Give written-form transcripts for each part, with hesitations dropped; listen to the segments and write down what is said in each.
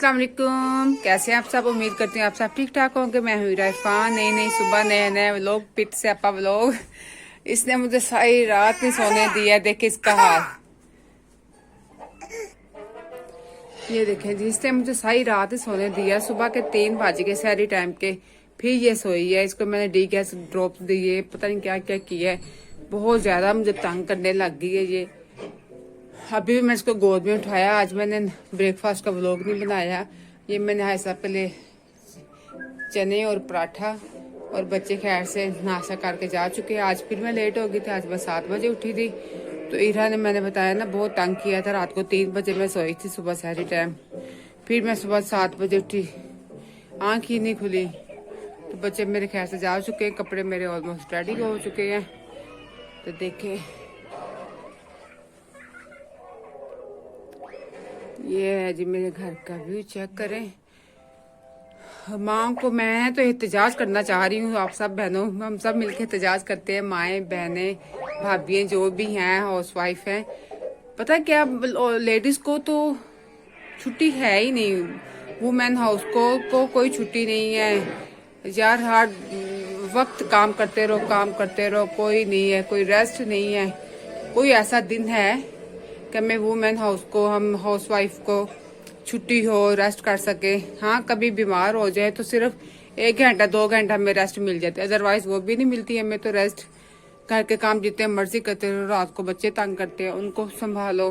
अस्सलाम वालेकुम। कैसे हैं आप सब? उम्मीद करती हूँ आप सब ठीक ठाक होंगे। मैं हूँ इरफान। नई नई सुबह, नए नए व्लॉग, पिट से अपा व्लॉग। इसने मुझे सारी रात नहीं सोने दिया। देखिए इसका हाल, ये देखें जी। इसने मुझे सारी रात ही सोने दिया। सुबह के 3 बज गए सारी टाइम के, फिर ये सोई है। इसको मैंने डी गैस ड्रॉप दिए, पता नहीं क्या क्या किया है। बहुत ज्यादा मुझे तंग करने लग गई है ये। अभी भी मैं इसको गोद में उठाया। आज मैंने ब्रेकफास्ट का व्लॉग नहीं बनाया। ये मैंने ऐसा पहले चने और पराठा, और बच्चे खैर से नाश्ता करके जा चुके हैं। आज फिर मैं लेट हो गई थी। आज मैं 7 बजे उठी थी। तो इरा ने, मैंने बताया ना, बहुत तंग किया था। रात को 3 बजे मैं सोई थी सुबह सारी टाइम। फिर मैं सुबह 7 बजे उठी, आँख ही नहीं खुली। तो बच्चे मेरे खैर से जा चुके हैं। कपड़े मेरे ऑलमोस्ट रेडी हो चुके हैं। तो देखें, ये है जी मेरे घर का व्यू। चेक करें। माँ को मैं तो एहतजाज करना चाह रही हूँ। आप सब बहनों, हम सब मिलकर एहतजाज करते हैं। माएँ, बहनें, भाभियाँ जो भी हैं, हाउस वाइफ हैं। पता क्या, लेडीज को तो छुट्टी है ही नहीं। वुमेन हाउस को कोई छुट्टी नहीं है यार। हर वक्त काम करते रहो, काम करते रहो। कोई नहीं है, कोई रेस्ट नहीं है। कोई ऐसा दिन है कि मैं वुमेन हाउस को, हम हाउस वाइफ को छुट्टी हो, रेस्ट कर सके? हाँ, कभी बीमार हो जाए तो सिर्फ 1 घंटा 2 घंटा में रेस्ट मिल जाती है, अदरवाइज वो भी नहीं मिलती है। मैं तो रेस्ट, घर के काम जितने मर्जी करते रहो। रात को बच्चे तंग करते हैं, उनको संभालो।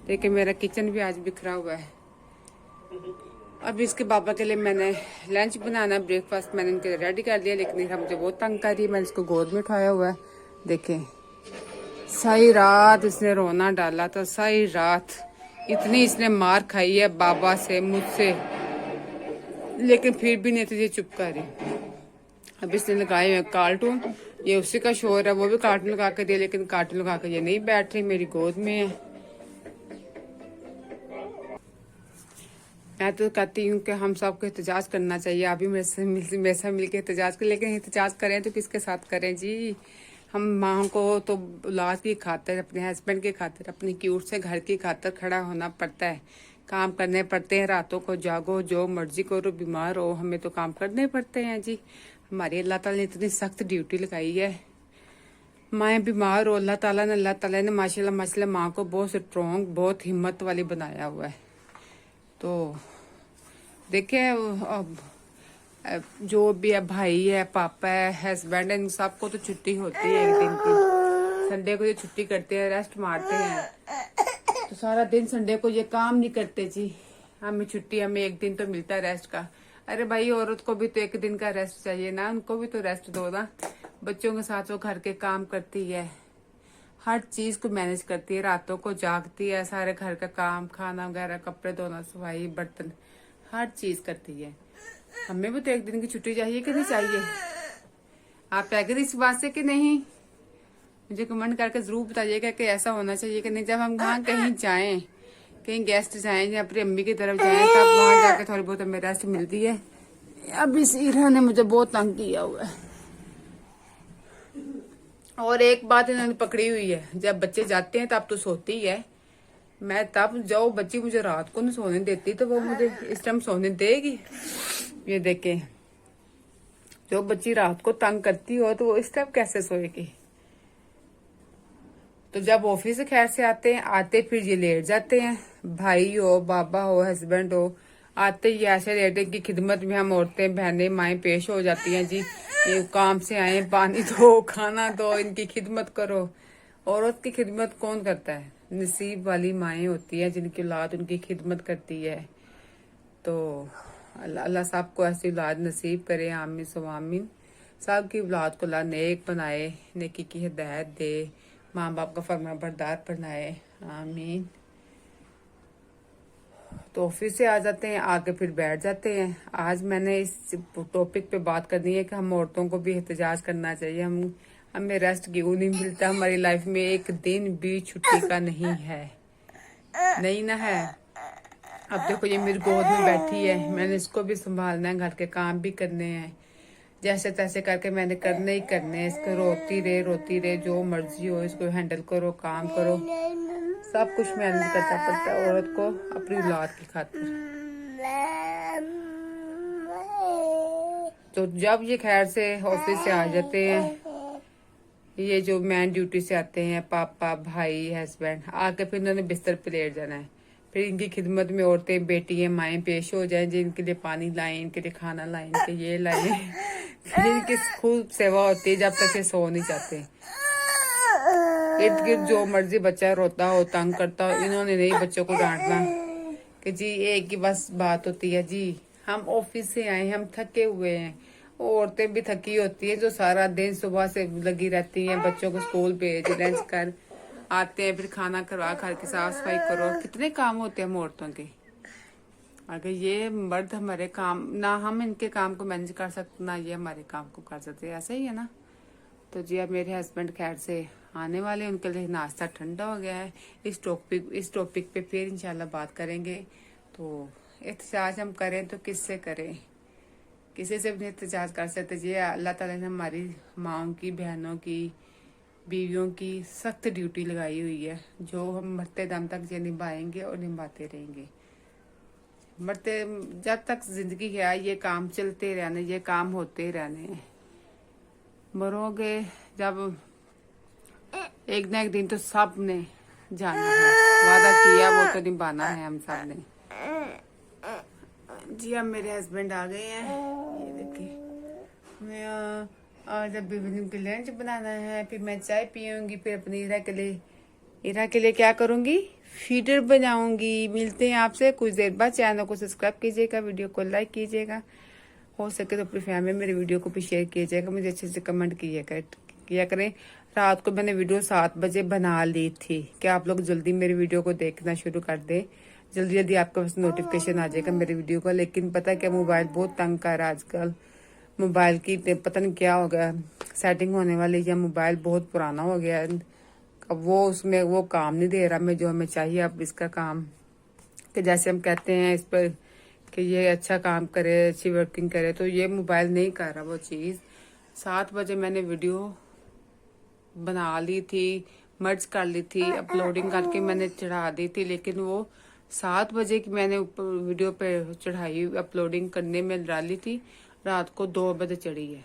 देखिए मेरा किचन भी आज बिखरा हुआ है। अब इसके पापा के लिए मैंने लंच बनाना, ब्रेकफास्ट मैंने इनके लिए रेडी कर दिया। लेकिन इधर मुझे बहुत तंग कर रही है। मैंने इसको गोद में उठाया हुआ है। देखें, सारी रात इसने रोना डाला था। सारी रात इतनी इसने मार खाई है बाबा से, मुझसे, लेकिन फिर भी नहीं तुझे चुप कर रही। अब इसने लगाए हुए कार्टून। ये उसी का शोर है। वो भी कार्टून लगा के दिया, लेकिन कार्टून लगा के ये नहीं बैठ रही, मेरी गोद में है। मैं तो कहती हूँ कि हम सबको एहतजाज करना चाहिए। अभी मेरे से मिल के एहतजाज करें, लेकिन एहतजाज करें तो किसके साथ करें जी? हम माँ को तो औलाद की खातिर, अपने हस्बैंड की खातिर, अपनी क्यूट से घर की खातिर खड़ा होना पड़ता है। काम करने पड़ते हैं। रातों को जागो, जो मर्जी करो, बीमार हो, हमें तो काम करने पड़ते हैं जी। हमारी अल्लाह ताला ने इतनी सख्त ड्यूटी लगाई है। माएँ बीमार हो, अल्लाह ताला ने माशाल्लाह माँ को बहुत स्ट्रॉन्ग, बहुत हिम्मत वाली बनाया हुआ है। तो देखिए, जो भी है, भाई है, पापा है, हस्बैंड है, इन सबको तो छुट्टी होती है एक दिन की। संडे को ये छुट्टी करते हैं, रेस्ट मारते हैं। तो सारा दिन संडे को ये काम नहीं करते जी। हमें छुट्टी, हमें एक दिन तो मिलता है रेस्ट का। अरे भाई, औरत को भी तो एक दिन का रेस्ट चाहिए ना। उनको भी तो रेस्ट दो ना। बच्चों के साथ वो घर के काम करती है, हर चीज को मैनेज करती है। रातों को जागती है, सारे घर का काम, खाना वगैरह, कपड़े धोना, सफाई, बर्तन, हर चीज करती है। हमें भी तो एक दिन की छुट्टी चाहिए कि नहीं चाहिए? आप एग्री इस बात से कि नहीं? मुझे कमेंट करके जरूर बताइएगा कि ऐसा होना चाहिए कि नहीं। जब हम वहाँ कहीं जाएं, कहीं गेस्ट जाएं या अपनी अम्मी की तरफ जाएं, तब वहां जाके थोड़ी बहुत हमें रेस्ट मिलती है। अब इस ईरा ने मुझे बहुत तंग किया हुआ है। और एक बात इन्होंने पकड़ी हुई है, जब बच्चे जाते हैं तब तो सोती है। मैं तब जो बच्ची मुझे रात को नहीं सोने देती, तो वो मुझे इस टाइम सोने देगी? ये देखे, जो बच्ची रात को तंग करती हो तो वो इस टाइम कैसे सोएगी? तो जब ऑफिस से खैर से आते फिर ये लेट जाते हैं। भाई हो, बाबा हो, हस्बैंड हो, आते ही ऐसे लेटे की खिदमत में हम औरतें, बहनें, माएँ पेश हो जाती हैं जी। ये काम से आए, पानी दो, खाना दो, इनकी खिदमत करो। औरत की खिदमत कौन करता है? नसीब वाली माएँ होती हैं जिनकी औलाद उनकी खिदमत करती है। तो अल्लाह सबको ऐसी औलाद नसीब करे, आमीन सो आमीन। सब की औलाद को अल्लाह नेक बनाए, नेकी की हिदायत दे, माँ बाप का फरमा बरदार बनाए, आमीन। तो ऑफिस से आ जाते हैं, आके फिर बैठ जाते हैं। आज मैंने इस टॉपिक पे बात करनी है कि हम औरतों को भी एहतजाज करना चाहिए। हमें रेस्ट क्यों नहीं मिलता? हमारी लाइफ में एक दिन भी छुट्टी का नहीं है, नहीं ना है। अब देखो, ये मेरी गोद में बैठी है, मैंने इसको भी संभालना है, घर के काम भी करने हैं। जैसे तैसे करके मैंने करने ही करने, इसको रोती रहे, जो मर्जी हो इसको हैंडल करो, काम करो, सब कुछ मैनेज करना पड़ता है औरत को अपनी औलाद की खातिर। तो जब ये खैर से ऑफिस से आ जाते हैं, ये जो मैन ड्यूटी से आते हैं, पापा भाई हस्बैंड, आके फिर इन्होंने बिस्तर पे लेट जाना है। फिर इनकी खिदमत में औरतें बेटियां माएँ पेश हो जाएं, जिनके लिए पानी लाएं, इनके लिए खाना लाएं, इनके ये लाएं। फिर इनकी खूब सेवा होती है जब तक ये सो नहीं जाते। इर्द गिर्द जो मर्जी बच्चा रोता हो, तंग करता हो, इन्होंने नहीं बच्चों को डांटना कि जी एक ही बस बात होती है जी, हम ऑफिस से आए, हम थके हुए हैं। औरतें भी थकी होती है जो सारा दिन सुबह से लगी रहती हैं, बच्चों को स्कूल भेज लंच कर आते हैं, फिर खाना करवा, घर की साफ सफाई करो, कितने काम होते हैं हम औरतों के। अगर ये मर्द हमारे काम ना, हम इनके काम को मैनेज कर सकते ना ये हमारे काम को कर सकते, ऐसा ही है ना। तो जी अब मेरे हस्बैंड खैर से आने वाले, उनके लिए नाश्ता ठंडा हो गया है। इस टॉपिक पे फिर इंशाल्लाह बात करेंगे। तो एहतजाज हम करें तो किससे करें, किसी से भी एहतजाज कर सकते जी। अल्लाह ताला ने हमारी माओं की, बहनों की, बीवियों की सख्त ड्यूटी लगाई हुई है, जो हम मरते दम तक ये निभाएंगे और निभाते रहेंगे। मरते जब तक जिंदगी है ये काम चलते रहने, ये काम होते रहने हैं। मरोगे जब एक ना एक दिन तो सब ने जाना है, वादा किया वो तो निभाना है हम सब ने। जी अब मेरे हस्बैंड आ गए हैं, ये देखिए। मैं आज अब इवनिंग के लंच बनाना है, फिर मैं चाय पीऊंगी, फिर अपनी इरा के लिए क्या करूंगी, फीडर बनाऊंगी। मिलते हैं आपसे कुछ देर बाद। चैनल को सब्सक्राइब कीजिएगा, वीडियो को लाइक कीजिएगा, हो सके तो अपनी फैमिली मेरे वीडियो को भी शेयर कीजिएगा, मुझे अच्छे से कमेंट किया करें। रात को मैंने वीडियो 7 बजे बना ली थी कि आप लोग जल्दी मेरी वीडियो को देखना शुरू कर दें, जल्दी जल्दी आपके पास नोटिफिकेशन आ जाएगा मेरी वीडियो का। लेकिन पता क्या, मोबाइल बहुत तंग कर रहा है आजकल। मोबाइल की पता नहीं क्या हो गया, सेटिंग होने वाली, या मोबाइल बहुत पुराना हो गया, अब वो उसमें वो काम नहीं दे रहा मैं जो हमें चाहिए। अब इसका काम कि जैसे हम कहते हैं इस पर कि ये अच्छा काम करे, अच्छी वर्किंग करे, तो ये मोबाइल नहीं कर रहा वो चीज़। 7 बजे मैंने वीडियो बना ली थी, मर्ज कर ली थी, अपलोडिंग करके मैंने चढ़ा दी थी, लेकिन वो 7 बजे की मैंने ऊपर वीडियो पे चढ़ाई, अपलोडिंग करने में डाली थी, रात को 2 बजे चढ़ी है।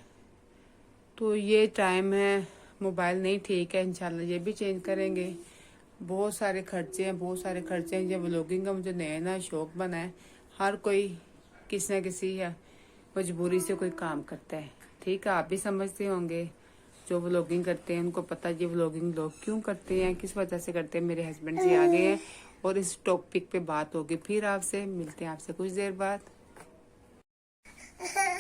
तो ये टाइम है, मोबाइल नहीं ठीक है, इंशाल्लाह ये भी चेंज करेंगे। बहुत सारे खर्चे हैं, ये व्लॉगिंग का मुझे नया शौक बना है। हर कोई किसी न किसी या मजबूरी से कोई काम करता है, ठीक है, आप भी समझते होंगे। जो व्लॉगिंग करते हैं उनको पता है ये व्लॉगिंग लोग क्यों करते हैं, किस वजह से करते हैं। मेरे हस्बैंड जी आ गए हैं और इस टॉपिक पे बात होगी, फिर आपसे मिलते हैं आपसे कुछ देर बाद।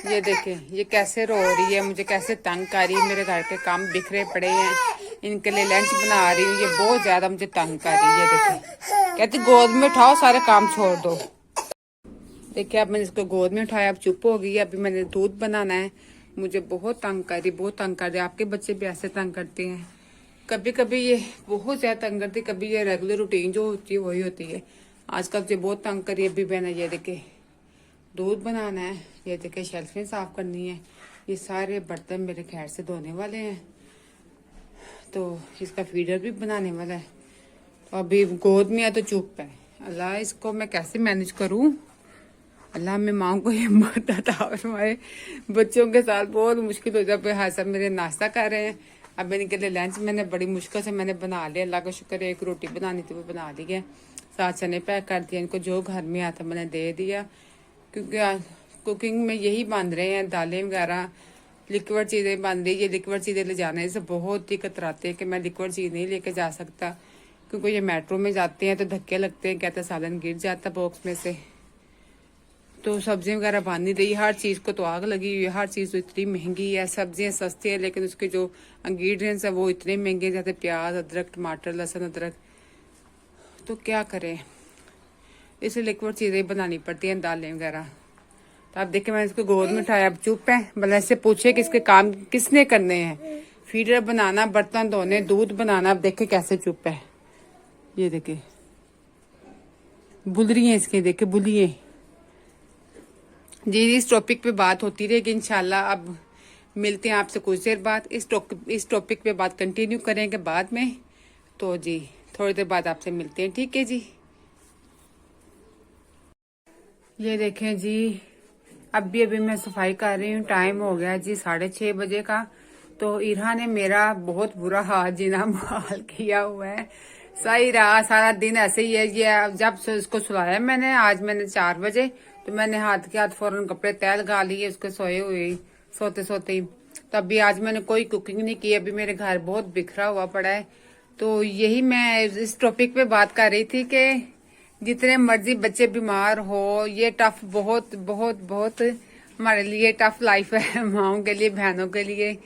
ये देखें ये कैसे रो रही है, मुझे कैसे तंग कर रही है, मेरे घर के काम बिखरे पड़े हैं, इनके लिए लंच बना रही हूँ, ये बहुत ज्यादा मुझे तंग कर रही है। देखें कहती गोद में उठाओ, सारे काम छोड़ दो। देखिए अब मैंने इसको गोद में उठाया, अब चुप हो गई। अभी मैंने दूध बनाना है, मुझे बहुत तंग कर रही। आपके बच्चे भी ऐसे तंग करते हैं, कभी कभी ये बहुत ज्यादा तंग करती, कभी ये रेगुलर रूटीन जो होती है वही होती है। आजकल मुझे बहुत तंग करी। अभी मैंने ये देखे दूध बनाना है, ये देखे शेल्फें साफ करनी है, ये सारे बर्तन मेरे खैर से धोने वाले हैं, तो इसका फीडर भी बनाने वाला है। तो अभी गोद में है तो चुप है। अल्लाह इसको मैं कैसे मैनेज करूं, अल्लाह में माँ को हिम्मत अता फरमाए। बच्चों के साथ बहुत मुश्किल हो जाए। हाँ सब मेरे नाश्ता कर रहे हैं, अब इनके लिए लंच मैंने बड़ी मुश्किल से मैंने बना लिया, अल्लाह का शुक्र है। एक रोटी बनानी थी वो बना ली है, 7 चने पैक कर दिया, इनको जो घर में आता मैंने दे दिया, क्योंकि कुकिंग में यही बांध रहे हैं, दालें वगैरह लिक्विड चीज़ें बांध रही। ये लिक्विड चीज़ें ले जाने से बहुत ही कतराते हैं कि मैं लिक्विड चीज़ नहीं लेके जा सकता, क्योंकि ये मेट्रो में जाते हैं तो धक्के लगते हैं, कहते सालन गिर जाता बॉक्स में से। तो सब्जियां वगैरह बांध नहीं रही, हर चीज़ को तो आग लगी हुई है, हर चीज़ तो इतनी महंगी है। सब्जियां सस्ती है लेकिन उसके जो इंग्रेडिएंट्स है वो इतने महंगे, जैसे प्याज, अदरक, टमाटर, लहसुन, अदरक। तो क्या करें, इसलिए लिक्विड चीज़ें बनानी पड़ती हैं, दालें वगैरह। तो आप देखें मैंने इसको गोद में उठाया, अब चुप है। भला इससे पूछे कि इसके काम किसने करने हैं, फीडर बनाना, बर्तन धोने, दूध बनाना। अब देखे कैसे चुप है, ये देखे बुल रही है इसकी, देखे बुलिए जी। इस टॉपिक पे बात होती रहेगी इंशाल्लाह। अब मिलते हैं आपसे कुछ देर बाद। इस टॉपिक पे बात कंटिन्यू करेंगे बाद में। तो जी थोड़ी देर बाद आपसे मिलते हैं, ठीक है जी। ये देखें जी, अभी मैं सफाई कर रही हूँ। टाइम हो गया जी 6:30 बजे का। तो इरहा ने मेरा बहुत बुरा हाल जीना हाल किया हुआ है। सही रहा, सारा दिन ऐसे ही है। ये जब से उसको सुलाया मैंने, आज मैंने 4 बजे, तो मैंने हाथ के हाथ फौरन कपड़े तय लगा लिए उसके सोए हुए, सोते सोते ही। तो अभी आज मैंने कोई कुकिंग नहीं की। अभी मेरे घर बहुत बिखरा हुआ पड़ा है। तो यही मैं इस टॉपिक पे बात कर रही थी कि जितने मर्जी बच्चे बीमार हो, ये टफ बहुत बहुत बहुत हमारे लिए टफ लाइफ है, माओं के लिए, बहनों के लिए।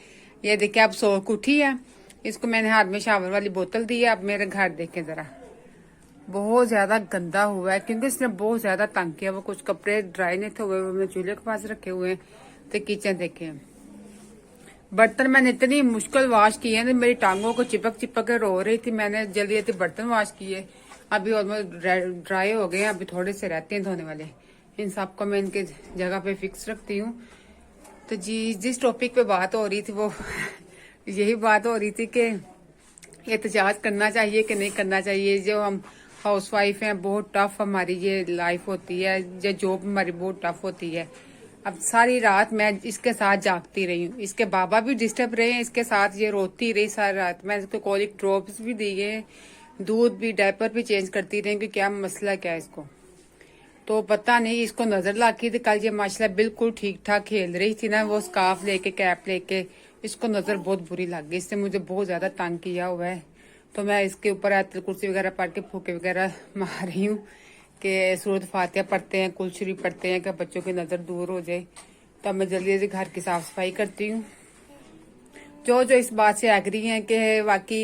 ये देखिए अब सो उठी है, इसको मैंने हाथ में शावर वाली बोतल दी है। अब मेरे घर देखें जरा, बहुत ज्यादा गंदा हुआ है क्योंकि इसने बहुत ज्यादा तंग किया। वो कुछ कपड़े ड्राई नहीं थे हुए, वो मैं चूल्हे के पास रखे हुए हैं। तो किचन देखे, बर्तन मैंने इतनी मुश्किल वॉश किए हैं, मेरी टांगों को चिपक चिपक के रो रही थी। मैंने जल्दी जल्दी बर्तन वॉश किए, अभी ऑलमोस्ट ड्राई हो गए हैं। अभी थोड़े से रहते हैं धोने वाले, इन सबको मैं इनके जगह पे फिक्स रखती हूँ। तो जी जिस टॉपिक पे बात हो रही थी वो यही बात हो रही थी कि एहतजाज करना चाहिए कि नहीं करना चाहिए। जो हम हाउसवाइफ हैं, बहुत टफ हमारी ये लाइफ होती है, ये जॉब हमारी बहुत टफ होती है। अब सारी रात मैं इसके साथ जागती रही हूँ, इसके बाबा भी डिस्टर्ब रहे हैं, इसके साथ ये रोती रही सारी रात। मैं इसको कोलिक ड्रॉप्स भी दिए, दूध भी, डायपर भी चेंज करती रही कि क्या मसला क्या है इसको। तो पता नहीं इसको नजर लगी थी। कल ये माशाल्लाह बिल्कुल ठीक ठाक खेल रही थी ना, वो स्कार्फ लेके, कैप लेके, इसको नजर बहुत बुरी लग गई। इसने मुझे बहुत ज्यादा तंग किया हुआ है। तो मैं इसके ऊपर आयतुल कुर्सी वगैरह पढ़ के फूके वगैरह मार रही हूँ कि सूरत फातिहा पढ़ते हैं, कुल शरीफ पढ़ते हैं कि बच्चों की नजर दूर हो जाए। तो मैं जल्दी जल्दी घर की साफ सफाई करती हूँ। जो जो इस बात से एग्री हैं कि वाकई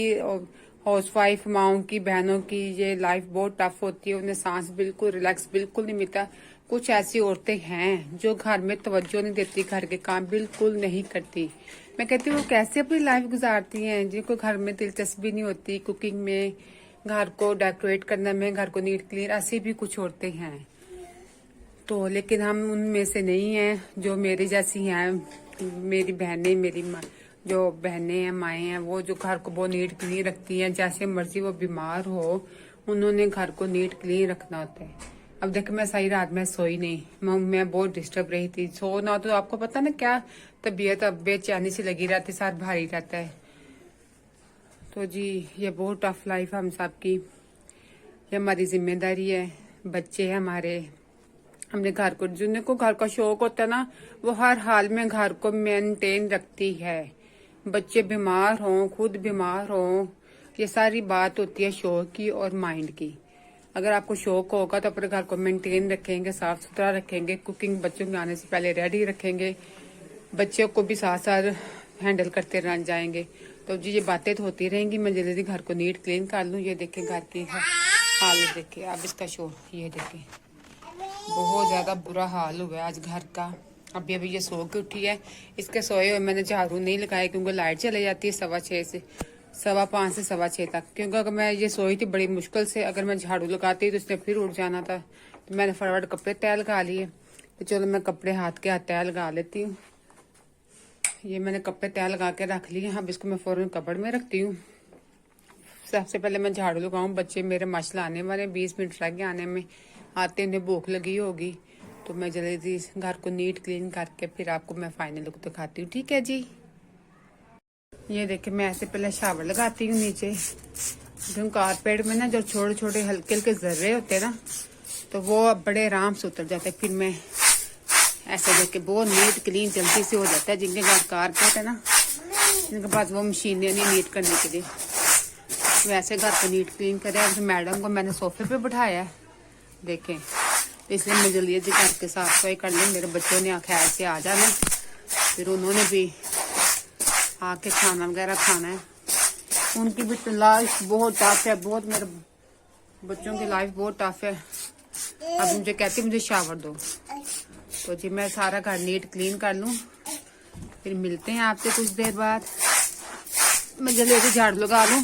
हाउसवाइफ माओं की, बहनों की ये लाइफ बहुत टफ होती है, उन्हें सांस बिल्कुल रिलैक्स बिल्कुल नहीं मिलता। कुछ ऐसी औरतें हैं जो घर में तवज्जो नहीं देती, घर के काम बिल्कुल नहीं करती। मैं कहती हूँ वो कैसे अपनी लाइफ गुजारती हैं, जिनको घर में दिलचस्पी नहीं होती, कुकिंग में, घर को डेकोरेट करने में, घर को नीट क्लीन। ऐसी भी कुछ औरतें हैं। तो लेकिन हम उनमें से नहीं हैं जो मेरी जैसी हैं। मेरी बहनें, मेरी जो बहनें हैं, माएँ हैं, वो जो घर को बहुत नीट क्लीन रखती हैं। जैसे मर्जी वो बीमार हो, उन्होंने घर को नीट क्लीन रखना होता है। अब देख मैं सही रात में सोई नहीं, मैं बहुत डिस्टर्ब रही थी। सोना तो आपको पता ना क्या तबीयत, अब बेचैनी सी लगी रहती, सर भारी रहता है। तो जी ये बहुत टफ लाइफ है हम सब की, ये हमारी जिम्मेदारी है। बच्चे हैं हमारे, हमने घर को, जिनको घर का शौक होता है ना, वो हर हाल में घर को मेंटेन रखती है। बच्चे बीमार हों, खुद बीमार हों, ये सारी बात होती है शौक की और माइंड की। अगर आपको शौक होगा तो अपने घर को मेंटेन रखेंगे, साफ सुथरा रखेंगे, कुकिंग बच्चों के आने से पहले रेडी रखेंगे, बच्चों को भी साथ साथ हैंडल करते रह जाएंगे। तो जी ये बातें तो होती रहेंगी। मैं जल्दी घर को नीट क्लीन कर लूँ। ये देखें घर की हालत देखें, अब इसका शोर ये देखें, बहुत ज्यादा बुरा हाल हुआ है आज घर का। अभी ये सो के उठी है, इसके सोए हुए मैंने झाड़ू नहीं लगाया क्योंकि लाइट चले जाती है 5:15 से 5:15 से 6:15 तक। क्योंकि अगर मैं ये सोई थी बड़ी मुश्किल से, अगर मैं झाड़ू लगाती तो इसने फिर उठ जाना था। तो मैंने फटाफट कपड़े तय लगा लिए। तो चलो मैं कपड़े हाथ के हाथ तय लगा लेती हूँ। ये मैंने कपड़े तय लगा के रख लिए। अब इसको मैं फौरन कपड़ में रखती हूँ। सबसे पहले मैं झाड़ू लगाऊं। बच्चे मेरे माशाल्लाह आने वाले, 20 मिनट रह गए आने में, आते उन्हें भूख लगी होगी। तो मैं जल्दी घर को नीट क्लीन करके फिर आपको मैं फाइनल लुक दिखाती हूँ, ठीक है जी। ये देखिए मैं ऐसे पहले शावर लगाती हूँ नीचे। जो कारपेट में ना जो छोटे छोटे हल्के हल्के जर्रे होते हैं ना, तो वो अब बड़े आराम से उतर जाते हैं। फिर मैं ऐसे देख बहुत नीट क्लीन जल्दी से हो जाता है। जिनके घर कारपेट है ना, जिनके पास वो मशीनें नहीं नीट करने के लिए, वैसे घर को नीट क्लीन करें। मैडम को मैंने सोफे पे बिठाया है, देखें, इसलिए मैं जल्दी जल्दी करके साफ सफाई कर ली। मेरे बच्चों ने खैर से आ जाना, फिर उन्होंने भी आके खाना वगैरह खाना है। उनकी भी तो लाइफ बहुत टफ है, बहुत, मेरे बच्चों की लाइफ बहुत टफ है। अब मुझे कहती मुझे शावर दो। तो जी मैं सारा घर नीट क्लीन कर लूं, फिर मिलते हैं आपसे कुछ देर बाद। मैं जल्दी जल्दी झाड़ू लगा लूं।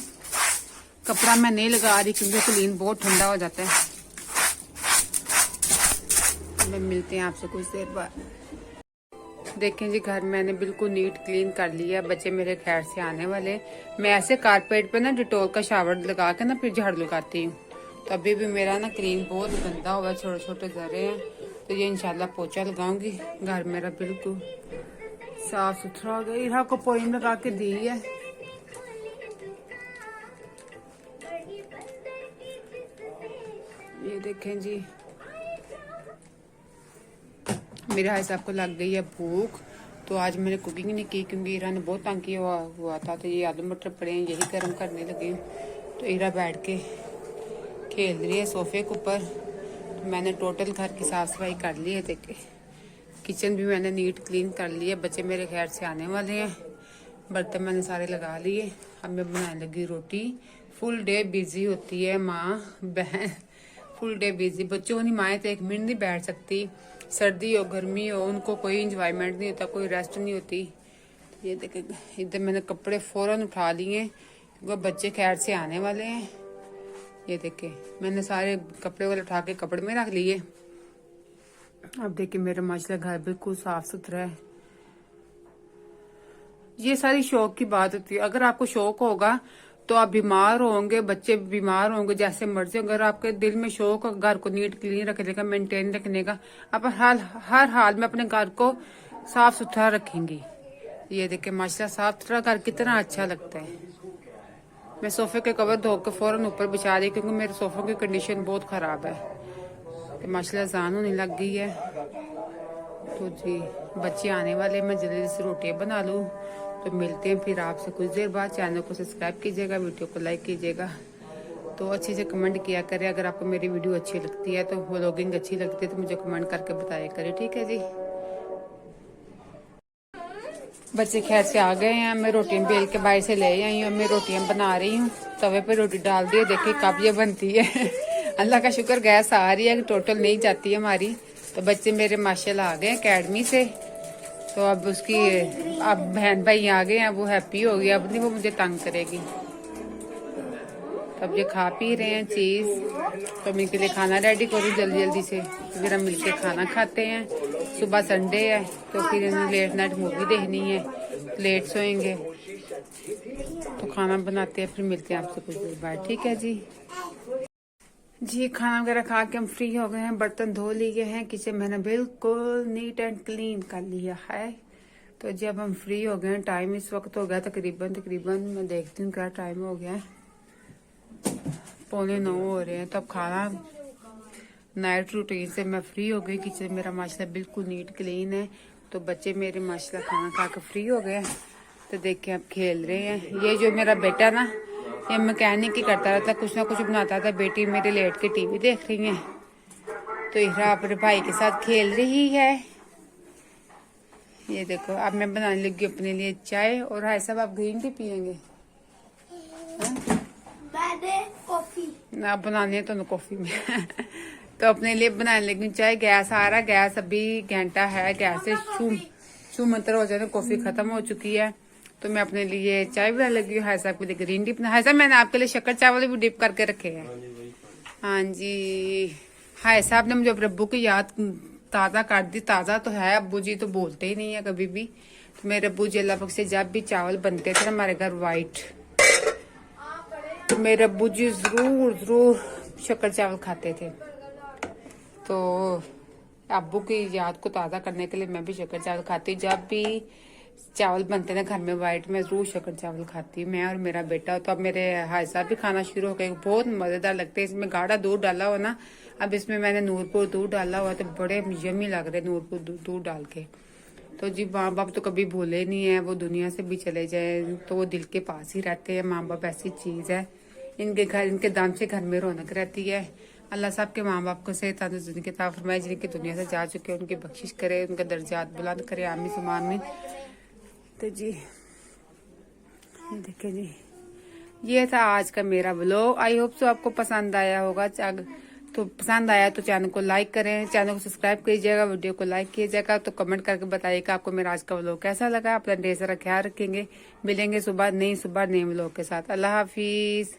कपड़ा मैं नहीं लगा रही क्योंकि क्लीन बहुत ठंडा हो जाता है। मैं मिलते हैं आपसे कुछ देर बाद। देखें जी, घर मैंने बिल्कुल नीट क्लीन कर लिया। बच्चे मेरे खैर से आने वाले। मैं ऐसे कारपेट पे ना डिटोल का शावर लगा के ना फिर झाड़ू लगाती हूँ। तो अभी भी मेरा ना क्लीन बहुत गंदा हुआ है, छोटे छोटे जरे हैं। तो ये इंशाल्लाह पोछा लगाऊंगी। घर मेरा बिल्कुल साफ सुथरा हो गया। इरा को पोइन लगा के दी है। ये देखें जी, मेरे भाई साहब को लग गई है भूख। तो आज मैंने कुकिंग नहीं की क्योंकि ईरा ने बहुत तंग किया हुआ था। तो ये आलू मटर पड़े हैं, यही गर्म करने लगी हूँ। तो ईरा बैठ के खेल रही है सोफे के ऊपर। तो मैंने टोटल घर की साफ सफाई कर ली है। देखे किचन भी मैंने नीट क्लीन कर लिया। बच्चे मेरे खैर से आने वाले हैं। बर्तन मैंने सारे लगा लिए। अब मैं बनाने लगी रोटी। फुल डे बिजी होती है माँ बहन, फुल डे बिजी। बच्चों की माएँ तो एक मिनट नहीं बैठ सकती। सर्दी हो गर्मी हो, उनको कोई इंजॉयमेंट नहीं होता, कोई रेस्ट नहीं होती। ये देखे इधर मैंने कपड़े फौरन उठा लिए क्योंकि बच्चे खैर से आने वाले हैं। ये देखे मैंने सारे कपड़े वाले उठा के कपड़े में रख लिए। अब देखिए मेरा माशाल्लाह घर बिल्कुल साफ सुथरा है। ये सारी शौक की बात होती है। अगर आपको शौक होगा तो आप बीमार होंगे, बच्चे बीमार होंगे, जैसे मर्जी। अगर आपके दिल में शौक है घर को नीट क्लीन रखने का, मेंटेन रखने का, आप हर हाल में अपने घर को साफ सुथरा रखेंगी। ये देखिए माशाल्लाह साफ सुथरा घर कितना अच्छा लगता है। मैं सोफे के कवर धो के फौरन ऊपर बिछा दी क्योंकि मेरे सोफे की कंडीशन बहुत खराब है। तो माशाल्लाह जान होने लग गई है। तो जी बच्चे आने वाले, मैं जल्दी से रोटियां बना लूँ। तो मिलते हैं फिर आपसे कुछ देर बाद। चैनल को सब्सक्राइब कीजिएगा, वीडियो को लाइक कीजिएगा। तो अच्छे से कमेंट किया करें। अगर आपको मेरी वीडियो अच्छी लगती है तो व्लॉगिंग अच्छी लगती है तो मुझे कमेंट करके बताया करें, ठीक है जी। बच्चे खैर से आ गए हैं। मैं रोटियां बेल के बाहर से ले आई हूँ। मैं रोटियां बना रही हूँ। तवे पे रोटी डाल दी है, देखिए कब ये बनती है। अल्लाह का शुक्र गैस आ रही है, टोटल नहीं जाती है हमारी। तो बच्चे मेरे माशाल्लाह आ गए अकेडमी से। तो अब उसकी अब बहन भाई आ गए हैं, वो हैप्पी हो गई। अब नहीं वो मुझे तंग करेगी। तो अब ये खा पी रहे हैं चीज। तो मैं इनके लिए खाना रेडी करूँ जल्दी जल्दी से। फिर हम मिलके खाना खाते हैं। सुबह संडे है तो फिर इन्हें लेट नाइट मूवी देखनी है, लेट सोएंगे। तो खाना बनाते हैं, फिर मिलते हैं आपसे कुछ देर बाद, ठीक है जी। जी खाना वगैरह खा के हम फ्री हो गए हैं। बर्तन धो लिए हैं। किचन मैंने बिल्कुल नीट एंड क्लीन कर लिया है। तो जब हम फ्री हो गए हैं, टाइम इस वक्त हो गया तकरीबन मैं देखती हूँ क्या टाइम हो गया है, 8:45 हो रहे हैं। तो अब खाना नाइट रूटीन से मैं फ्री हो गई। किचन मेरा माशाल्लाह बिल्कुल नीट क्लीन है। तो बच्चे मेरे माशाल्लाह खाना खा के फ्री हो गए। तो देखिए अब खेल रहे हैं। ये जो मेरा बेटा ना, ये मैकेनिक ही करता रहता, कुछ ना कुछ बनाता था। बेटी मेरे लेट के टीवी देख रही है। तो इरा अपने भाई के साथ खेल रही है। ये देखो अब मैं बनाने लगी अपने लिए चाय। और हाय साहब आप ग्रीन टी पियेंगे? कॉफी ना बनाने तो कॉफी में। तो अपने लिए बनाने लगी चाय। गैस आ रहा, गैस अभी घंटा है। गैस से छू मंतर हो जाए। कॉफी खत्म हो चुकी है। तो मैं अपने लिए चाय बनाने लगी हूँ। हाय साहब के लिए ग्रीन टी बना। हाय साहब मैंने आपके लिए शक्कर चावल भी डिप करके रखे हैं। हाँ जी, हाय साहब ने मुझे अपने अब्बू की याद ताज़ा कर दी। ताज़ा तो है, अब्बू जी तो बोलते ही नहीं है कभी भी। तो मेरे अब्बू जी अल्लाह से जब भी चावल बनते थे ना हमारे घर वाइट, तो मेरे अब्बू जी जरूर शक्कर चावल खाते थे। तो अब्बू की याद को ताज़ा करने के लिए मैं भी शक्कर चावल खाती। जब भी चावल बनते ना घर में वाइट, में जरूर शक्कर चावल खाती मैं और मेरा बेटा। तो अब मेरे हाय साहब भी खाना शुरू हो गए। बहुत मजेदार लगते हैं। इसमें गाढ़ा दूध डाला हो ना, अब इसमें मैंने नूरपुर दूध डाला हुआ तो बड़े यम्मी लग रहे नूरपुर दूध डाल के। तो जी माँ बाप तो कभी भूले नहीं है, वो दुनिया से भी चले जाए तो वो दिल के पास ही रहते हैं। माँ बाप ऐसी चीज है, इनके घर, इनके दाम से घर में रौनक रहती है। अल्लाह साहब के माँ बाप को सेहत तंदुरुस्ती अता फरमाए। जिनकी दुनिया से जा चुके हैं उनकी बख्शिश करे, उनका दर्जात बुलंद करे, आमीन सुम्मा आमीन। तो जी देखिए जी, ये था आज का मेरा व्लॉग। आई होप सो आपको पसंद आया होगा। तो पसंद आया तो चैनल को लाइक करें, चैनल को सब्सक्राइब कीजिएगा, वीडियो को लाइक कीजिएगा। तो कमेंट करके बताइएगा आपको मेरा आज का व्लॉग कैसा लगा। अपना ढेर सारा ख्याल रखेंगे। मिलेंगे सुबह नए व्लॉग के साथ। अल्लाह हाफिज।